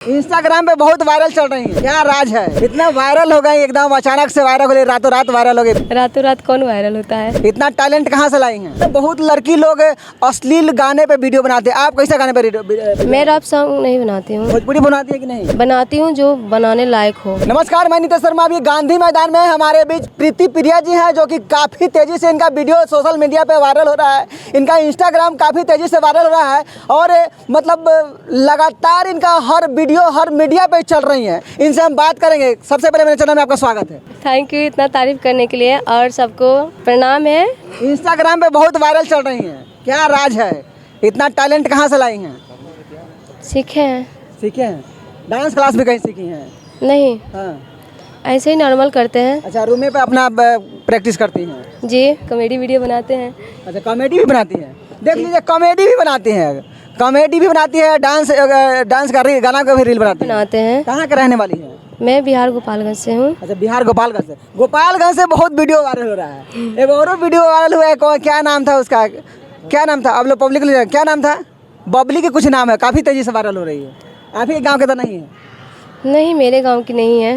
Instagram पे बहुत viral चल रही है, क्या राज है? इतना वायरल हो गई, एकदम अचानक से वायरल हो गई, रातों रात वायरल हो गई। रातों रात कौन वायरल होता है? इतना टैलेंट कहाँ से लाई हैं? तो बहुत लड़की लोग अश्लील गाने पे वीडियो बनाते हैं, आप कैसे गाने पे वीडियो? मैं रैप सॉन्ग नहीं बनाती हूँ। भोजपुरी बनाती है कि नहीं? बनाती हूँ जो बनाने लायक हो। नमस्कार, मैं नीतीश शर्मा। अभी गांधी मैदान में हमारे बीच प्रीति प्रिया जी हैं, जो कि काफ़ी तेज़ी से इनका वीडियो सोशल मीडिया पे वायरल हो रहा है। इनका इंस्टाग्राम काफ़ी तेज़ी से वायरल हो रहा है और मतलब लगातार इनका हर वीडियो हर मीडिया पे चल रही हैं। इनसे हम बात करेंगे। सबसे पहले मेरे चैनल में आपका स्वागत है। थैंक यू इतना तारीफ करने के लिए और सबको प्रणाम है। इंस्टाग्राम पे बहुत वायरल चल रही हैं, क्या राज है? इतना टैलेंट कहाँ से लाई हैं? सीखे हैं? सीखे हैं? डांस क्लास भी कहीं सीखी हैं? नहीं, हाँ, ऐसे ही नॉर्मल करते हैं। अच्छा, रूम पे अपना प्रैक्टिस करती हैं? जी, कॉमेडी वीडियो बनाते हैं। अच्छा, कॉमेडी भी बनाती हैं? देख लीजिए, कॉमेडी भी बनाती हैं, कॉमेडी भी बनाती है, डांस का रील, गाना का भी रील बनाते हैं। कहाँ के रहने वाली है? मैं बिहार गोपालगंज से हूँ। अच्छा, बिहार गोपालगंज से। गोपालगंज से बहुत वीडियो वायरल हो रहा है। एक और वीडियो वायरल हुआ है, क्या नाम था उसका? क्या नाम था? अब लोग पब्लिक क्या नाम था? बबली के कुछ नाम है, काफ़ी तेज़ी से वायरल हो रही है। आप ही गाँव के तो नहीं है? नहीं, मेरे गांव की नहीं है।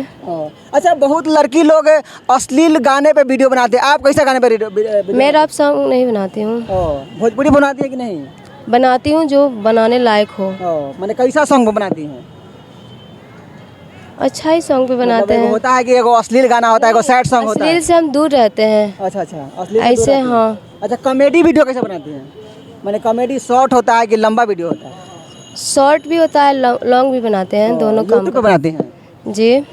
अच्छा, बहुत लड़की लोग अश्लील गाने पे वीडियो बनाते हैं, आप कैसे गाने पे वीडियो? मैं रैप सॉन्ग नहीं बनाती हूँ। भोजपुरी बनाती है कि नहीं? बनाती हूँ जो बनाने लायक हो। मैंने कैसा सॉन्ग बनाती हैं? अच्छा ही सॉन्ग पे बनाते हैं। होता है कि एगो अश्लील गाना होता है, एगो सैड सॉन्ग होता है। अश्लील से हम दूर रहते हैं। अच्छा, अश्लील से ऐसे दूर रहती हैं। हाँ। अच्छा, कॉमेडी वीडियो कैसे बनाती हैं? मैंने कॉमेडी शॉर्ट होता है कि लंबा वीडियो होता है? शॉर्ट भी होता है, लॉन्ग भी बनाते हैं, दोनों काम यूट्यूब पे बनाती हैं? जी।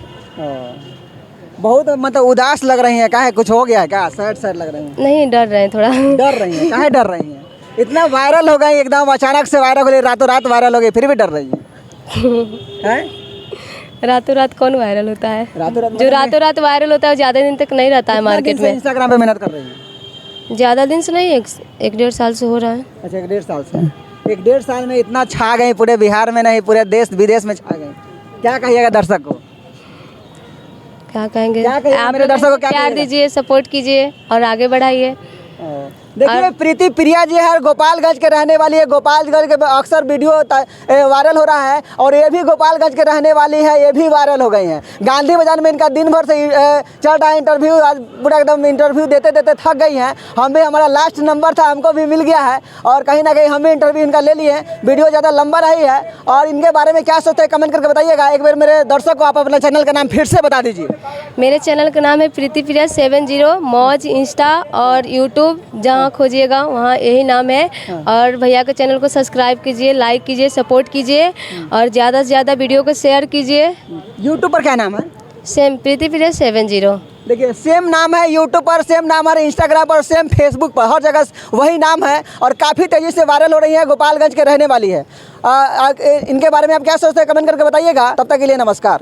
बहुत मतलब उदास लग रही हैं, काहे कुछ हो गया है क्या? सैड लग रही हैं? नहीं, डर रहे हैं थोड़ा। डर रही हैं? काहे डर रही हैं? इतना वायरल हो गई, एकदम अचानक से वायरल हो गई, रातों रात वायरल हो गई, फिर भी डर रही हैं? रातों रात कौन वायरल होता है? रातों जो रातों रात वायरल होता है वो ज्यादा दिन तक नहीं रहता है मार्केट में। इंस्टाग्राम पे मेहनत कर रही हैं? ज्यादा दिन से नहीं, एक डेढ़ साल से हो रहा है। अच्छा, 1.5 साल से। 1.5 साल में इतना छा गई, पूरे बिहार में नहीं पूरे देश विदेश में छा गई। क्या कहिएगा दर्शक को? क्या कहेंगे? आप मेरे दर्शकों को क्या प्यार दीजिए, सपोर्ट कीजिए और आगे बढ़ाइए। देखिए, प्रीति प्रिया जी है, गोपालगंज के रहने वाली है। गोपालगंज के अक्सर वीडियो वायरल हो रहा है और ये भी गोपालगंज के रहने वाली है, ये भी वायरल हो गई हैं। गांधी मैदान में इनका दिन भर से चल रहा है इंटरव्यू, आज पूरा एकदम इंटरव्यू देते देते थक गई हैं। हम भी, हमारा लास्ट नंबर था, हमको भी मिल गया है और कहीं ना कहीं हम भी इंटरव्यू इनका ले लिए। वीडियो ज़्यादा लंबा रही है और इनके बारे में क्या सोचते हैं कमेंट करके बताइएगा। एक बार मेरे दर्शक को आप अपने चैनल का नाम फिर से बता दीजिए। मेरे चैनल का नाम है प्रीति प्रिया 70 मौज, इंस्टा और यूट्यूब, जहाँ खोजिएगा वहाँ यही नाम है। और भैया के चैनल को सब्सक्राइब कीजिए, लाइक कीजिए, सपोर्ट कीजिए और ज़्यादा से ज़्यादा वीडियो को शेयर कीजिए। यूट्यूब पर क्या नाम है? सेम प्रीति प्रिया 70। देखिए, सेम नाम है यूट्यूब पर, सेम नाम है इंस्टाग्राम पर, सेम फेसबुक पर, हर जगह वही नाम है और काफ़ी तेज़ी से वायरल हो रही है। गोपालगंज के रहने वाली है। इनके बारे में आप क्या सोचते हैं कमेंट करके बताइएगा। तब तक के लिए नमस्कार।